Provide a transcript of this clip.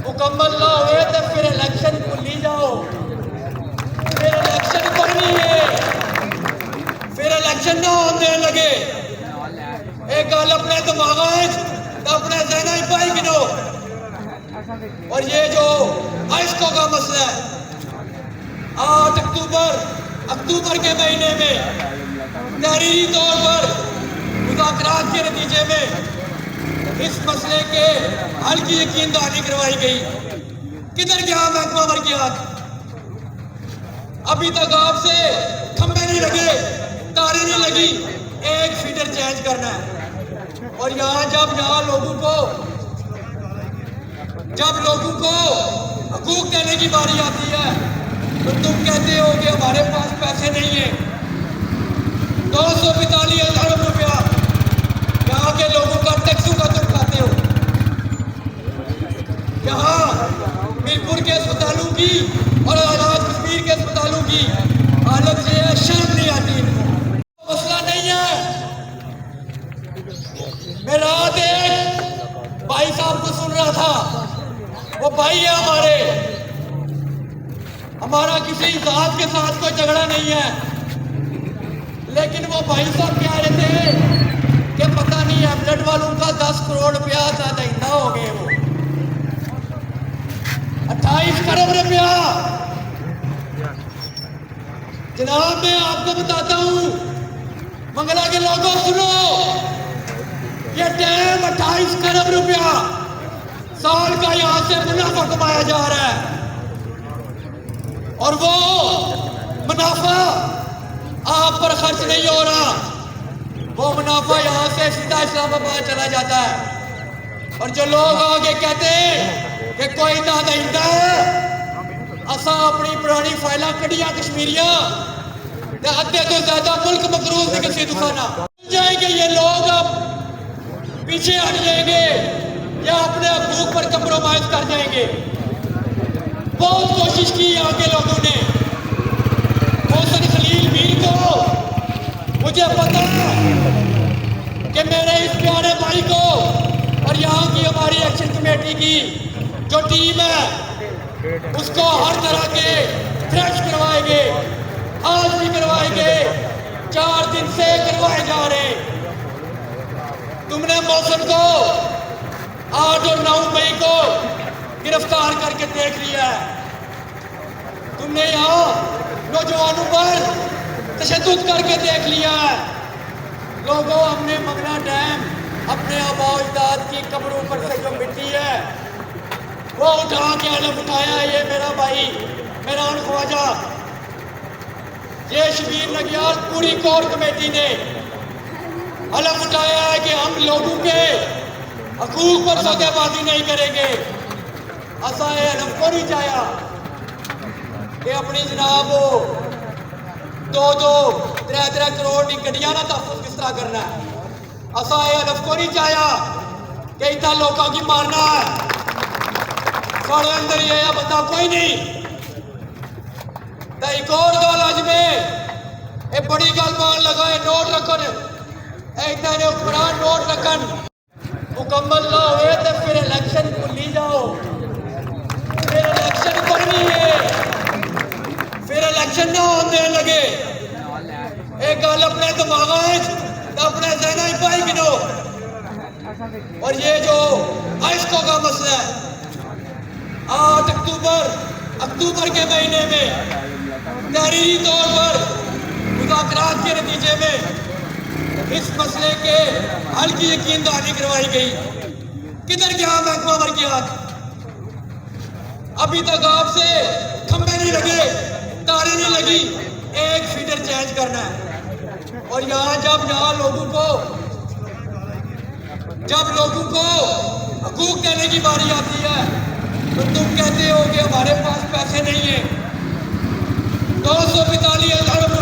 मुकम्मल ना हुए तो फिर इलेक्शन भूली जाओ, फिर इलेक्शन करनी है, फिर इलेक्शन ना होने लगे। एक गल अपने दिमाग अपने जहना ही पाई गिनो। और ये जो आइस्को का मसला है, 8 अक्टूबर के महीने में तहरीरी तौर पर मुज़ाकरात के नतीजे में इस मसले के हल की यकीन दहानी करवाई गई। किधर गया महकमा वर्कियात? अभी तक आपसे खंबे नहीं लगे, तारें नहीं लगी, एक फीडर चेंज करना है। और जब लोगों को हकूक देने की बारी आती है तो तुम कहते हो कि हमारे पास पैसे नहीं है। 245 अरब रुपया यहाँ के लोगों का टैक्सों का तुम खाते हो। यहाँ मीरपुर के अस्पतालों की और आजाद कश्मीर के अस्पतालों की हालत ये है, शर्म नहीं आती इनको। मसला नहीं है। मैं रात एक भाई साहब को सुन रहा था, वो भाई है हमारा किसी जात के साथ कोई झगड़ा नहीं है, लेकिन वो भाई साहब कह रहे थे कि पता नहीं है ब्लड वालों का 10 करोड़ रुपया ज्यादा हो गए। वो 28 करोड़ रुपया। जनाब मैं आपको बताता हूं, मंगला के लोगों सुनो, ये डैम 28 करोड़ रुपया साल का यहां से मुनाफा कमाया जा रहा है। और वो मुनाफा आप पर खर्च नहीं हो रहा, वो मुनाफा यहां से सीधा इस्लामाबाद चला जाता है। और जो लोग आगे कहते हैं कि कोई ना देंदा असा अपनी पुरानी फाइल कड़िया कश्मीरिया अद्धे तो ज्यादा मुल्क मकरूज किसी दुकाना जाएंगे। ये लोग अब पीछे हट जाएंगे या अपने हकूक पर कंप्रोमाइज कर जाएंगे। बहुत कोशिश की यहाँ के लोगों ने। मोहसिन खलील मीर को मुझे पता कि मेरे इस प्यारे भाई को और यहाँ की हमारी एक्शन कमेटी की जो टीम है उसको हर तरह के फ्रेश करवाएंगे, आज भी करवाएंगे, 4 दिन से करवाए जा रहे। तुमने मौसम को 8 और 9 मई को गिरफ्तार करके देख लिया है। तुमने यहाँ नौजवानों पर तशद्दुद करके देख लिया है। लोगों, हमने मंगला डैम अपने आबाओ अजदाद की कब्रों पर से जो मिट्टी है वो उठा के अलग उठाया है। ये मेरा भाई मेहरान ख्वाजा, ये शबीर नगियाल, पूरी कोर कमेटी ने अलग उठाया है कि हम लोगों के हकूक पर सौदेबाजी नहीं करेंगे। असा ये अलग को नहीं चाया कि अपनी जनाब 2-3 करोड़ की गड्डियां ना तहफुज किस तरह करना है। असा ये अलग को नहीं चाया कि इतना लोगों की मारना है। साढ़े अंदर ये बंदा कोई नहीं। तो एक और गल अज में एक बड़ी गल मान लगा है, नोट रखन इतना ने कुरान नोट रखन मुकम्मल ना हुए तो फिर इलेक्शन भूली जाओ, फिर इलेक्शन करनी है, फिर इलेक्शन ना होने लगे। एक गल अपने दिमाग अपने जहना ही पाई गिनो। और ये जो आइस्को का मसला है, 8 अक्टूबर के महीने में तहरीरी तौर पर मुज़ाकरात के नतीजे में इस मसले के हल की यकीन दहानी करवाई गई। किधर गया महकमा वर्कियात? अभी तक आपसे खंबे नहीं लगे, तारें नहीं लगी, एक फीडर चेंज करना है। और जब लोगों को हकूक देने की बारी आती है तो तुम कहते हो कि हमारे पास पैसे नहीं है। 245 अरब